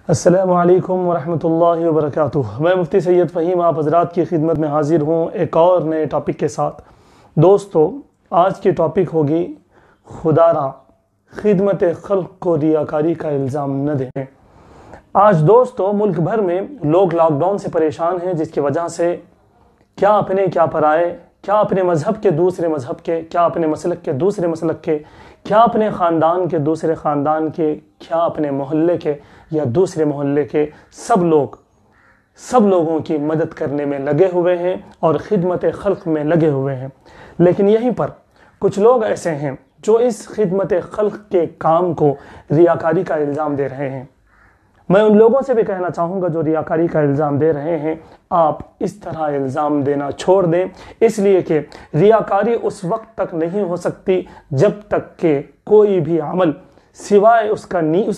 السلام علیکم ورحمۃ اللہ وبرکاتہ۔ میں مفتی سید فہیم آپ حضرات کی خدمت میں حاضر ہوں ایک اور نئے ٹاپک کے ساتھ۔ دوستو، آج کی ٹاپک ہوگی خدا را خدمت خلق کو ریاکاری کا الزام نہ دیں۔ آج دوستو ملک بھر میں لوگ لاک ڈاؤن سے پریشان ہیں، جس کی وجہ سے کیا اپنے کیا پرائے، کیا اپنے مذہب کے دوسرے مذہب کے، کیا اپنے مسلک کے دوسرے مسلک کے، کیا اپنے خاندان کے دوسرے خاندان کے، کیا اپنے محلے کے یا دوسرے محلے کے، سب لوگوں کی مدد کرنے میں لگے ہوئے ہیں اور خدمت خلق میں لگے ہوئے ہیں۔ لیکن یہیں پر کچھ لوگ ایسے ہیں جو اس خدمت خلق کے کام کو ریاکاری کا الزام دے رہے ہیں۔ میں ان لوگوں سے بھی کہنا چاہوں گا جو ریاکاری کا الزام دے رہے ہیں، آپ اس طرح الزام دینا چھوڑ دیں، اس لیے کہ ریاکاری اس وقت تک نہیں ہو سکتی جب تک کہ کوئی بھی عمل سوائے اس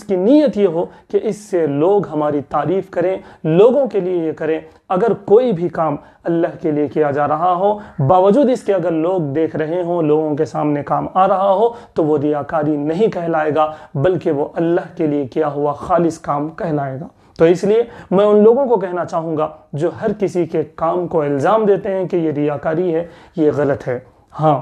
کی نیت یہ ہو کہ اس سے لوگ ہماری تعریف کریں، لوگوں کے لیے یہ کریں۔ اگر کوئی بھی کام اللہ کے لیے کیا جا رہا ہو، باوجود اس کے اگر لوگ دیکھ رہے ہوں، لوگوں کے سامنے کام آ رہا ہو، تو وہ ریاکاری نہیں کہلائے گا، بلکہ وہ اللہ کے لیے کیا ہوا خالص کام کہلائے گا۔ تو اس لیے میں ان لوگوں کو کہنا چاہوں گا جو ہر کسی کے کام کو الزام دیتے ہیں کہ یہ ریاکاری ہے، یہ غلط ہے۔ ہاں،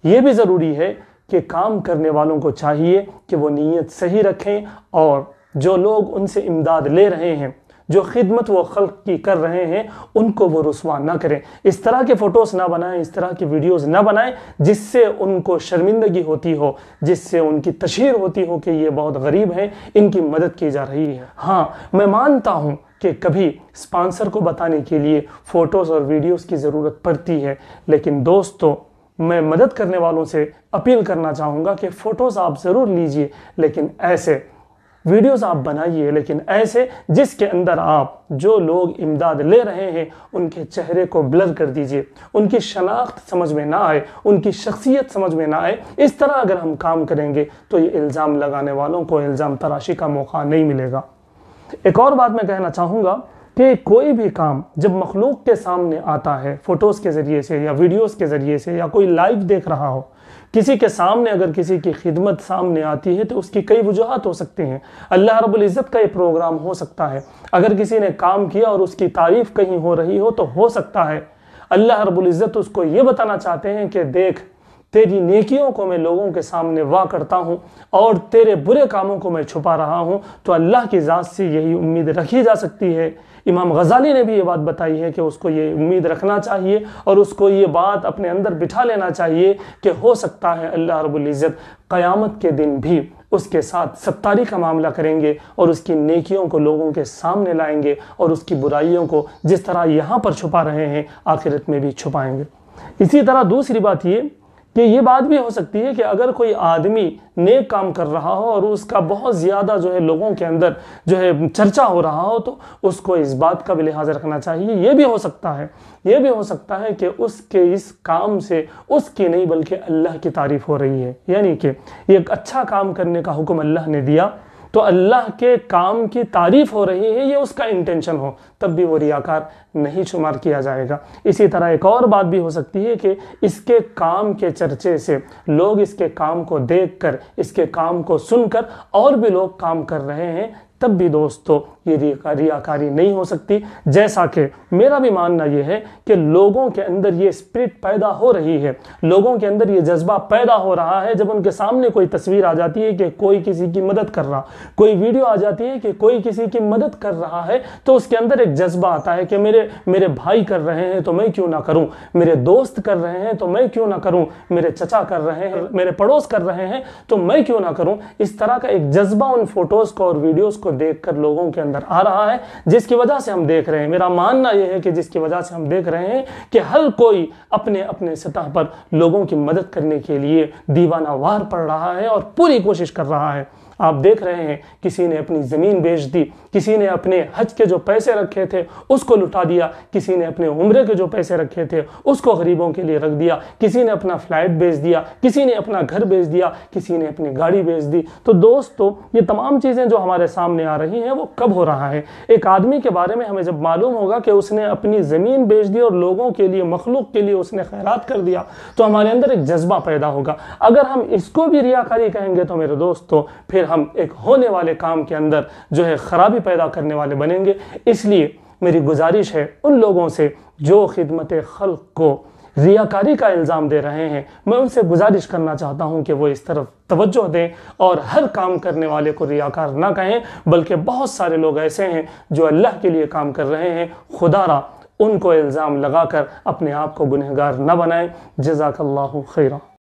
یہ بھی ضروری ہے کہ کام کرنے والوں کو چاہیے کہ وہ نیت صحیح رکھیں، اور جو لوگ ان سے امداد لے رہے ہیں، جو خدمت وہ خلق کی کر رہے ہیں، ان کو وہ رسوا نہ کریں۔ اس طرح کے فوٹوز نہ بنائیں، اس طرح کی ویڈیوز نہ بنائیں جس سے ان کو شرمندگی ہوتی ہو، جس سے ان کی تشہیر ہوتی ہو کہ یہ بہت غریب ہیں، ان کی مدد کی جا رہی ہے۔ ہاں، میں مانتا ہوں کہ کبھی اسپانسر کو بتانے کے لیے فوٹوز اور ویڈیوز کی ضرورت پڑتی ہے، لیکن دوستو میں مدد کرنے والوں سے اپیل کرنا چاہوں گا کہ فوٹوز آپ ضرور لیجئے، لیکن ایسے ویڈیوز آپ بنائیے، لیکن ایسے جس کے اندر آپ جو لوگ امداد لے رہے ہیں ان کے چہرے کو بلر کر دیجئے، ان کی شناخت سمجھ میں نہ آئے، ان کی شخصیت سمجھ میں نہ آئے۔ اس طرح اگر ہم کام کریں گے تو یہ الزام لگانے والوں کو الزام تراشی کا موقع نہیں ملے گا۔ ایک اور بات میں کہنا چاہوں گا کہ کوئی بھی کام جب مخلوق کے سامنے آتا ہے، فوٹوز کے ذریعے سے یا ویڈیوز کے ذریعے سے، یا کوئی لائیو دیکھ رہا ہو، کسی کے سامنے اگر کسی کی خدمت سامنے آتی ہے تو اس کی کئی وجوہات ہو سکتے ہیں۔ اللہ رب العزت کا یہ پروگرام ہو سکتا ہے، اگر کسی نے کام کیا اور اس کی تعریف کہیں ہو رہی ہو تو ہو سکتا ہے اللہ رب العزت اس کو یہ بتانا چاہتے ہیں کہ دیکھ، تیری نیکیوں کو میں لوگوں کے سامنے واہ کرتا ہوں اور تیرے برے کاموں کو میں چھپا رہا ہوں۔ تو اللہ کی ذات سے یہی امید رکھی جا سکتی ہے۔ امام غزالی نے بھی یہ بات بتائی ہے کہ اس کو یہ امید رکھنا چاہیے اور اس کو یہ بات اپنے اندر بٹھا لینا چاہیے کہ ہو سکتا ہے اللہ رب العزت قیامت کے دن بھی اس کے ساتھ ستاری کا معاملہ کریں گے اور اس کی نیکیوں کو لوگوں کے سامنے لائیں گے، اور اس کی برائیوں کو جس طرح یہاں پر چھپا رہے ہیں آخرت میں بھی چھپائیں گے۔ اسی طرح دوسری بات یہ بات بھی ہو سکتی ہے کہ اگر کوئی آدمی نیک کام کر رہا ہو اور اس کا بہت زیادہ لوگوں کے اندر چرچا ہو رہا ہو، تو اس کو اس بات کا بھی لحاظ رکھنا چاہیے۔ یہ بھی ہو سکتا ہے کہ اس کے اس کام سے اس کی نہیں بلکہ اللہ کی تعریف ہو رہی ہے، یعنی کہ یہ ایک اچھا کام کرنے کا حکم اللہ نے دیا تو اللہ کے کام کی تعریف ہو رہی ہے، یہ اس کا انٹینشن ہو، تب بھی وہ ریاکار نہیں شمار کیا جائے گا۔ اسی طرح ایک اور بات بھی ہو سکتی ہے کہ اس کے کام کے چرچے سے لوگ اس کے کام کو دیکھ کر، اس کے کام کو سن کر اور بھی لوگ کام کر رہے ہیں، تب بھی دوستو یہ ریاکاری نہیں ہو سکتی۔ جیسا کہ میرا بھی ماننا یہ ہے کہ لوگوں کے اندر یہ اسپرٹ پیدا ہو رہی ہے، لوگوں کے اندر یہ جذبہ پیدا ہو رہا ہے، جب ان کے سامنے کوئی تصویر آ جاتی ہے کہ کوئی کسی کی مدد کر رہا، کوئی ویڈیو آ جاتی ہے کہ کوئی کسی کی مدد کر رہا ہے، تو اس کے اندر ایک جذبہ آتا ہے کہ میرے بھائی کر رہے ہیں تو میں کیوں نہ کروں، میرے دوست کر رہے ہیں تو میں کیوں نہ کروں، میرے چچا کر رہے ہیں، میرے پڑوس کر رہے ہیں تو میں کیوں نہ کروں۔ اس طرح کا ایک جذبہ ان فوٹوز کو اور ویڈیوز کو دیکھ کر لوگوں کے اندر آ رہا ہے، جس کی وجہ سے ہم دیکھ رہے ہیں، میرا ماننا یہ ہے کہ جس کی وجہ سے ہم دیکھ رہے ہیں کہ ہر کوئی اپنے سطح پر لوگوں کی مدد کرنے کے لیے دیوانہ وار پڑ رہا ہے اور پوری کوشش کر رہا ہے۔ آپ دیکھ رہے ہیں کسی نے اپنی زمین بیچ دی، کسی نے اپنے حج کے جو پیسے رکھے تھے اس کو لٹا دیا، کسی نے اپنے عمرے کے جو پیسے رکھے تھے اس کو غریبوں کے لیے رکھ دیا، کسی نے اپنا فلائٹ بیچ دیا، کسی نے اپنا گھر بیچ دیا، کسی نے اپنی گاڑی بیچ دی۔ تو دوستو یہ تمام چیزیں جو ہمارے سامنے آ رہی ہیں وہ کب ہو رہا ہے؟ ایک آدمی کے بارے میں ہمیں جب معلوم ہوگا کہ اس نے اپنی زمین بیچ دی اور لوگوں کے لیے، مخلوق کے لیے اس نے خیرات کر دیا، تو ہمارے اندر ایک جذبہ پیدا ہوگا۔ اگر ہم اس کو بھی ریاکاری کہیں گے تو میرے دوستو پھر ہم ایک ہونے والے کام کے اندر جو ہے خرابی پیدا کرنے والے بنیں گے۔ اس لیے میری گزارش ہے ان لوگوں سے جو خدمت خلق کو ریاکاری کا الزام دے رہے ہیں، میں ان سے گزارش کرنا چاہتا ہوں کہ وہ اس طرف توجہ دیں اور ہر کام کرنے والے کو ریاکار نہ کہیں، بلکہ بہت سارے لوگ ایسے ہیں جو اللہ کے لیے کام کر رہے ہیں، خدا را ان کو الزام لگا کر اپنے آپ کو گنہگار نہ بنائیں۔ جزاک اللہ خیرہ۔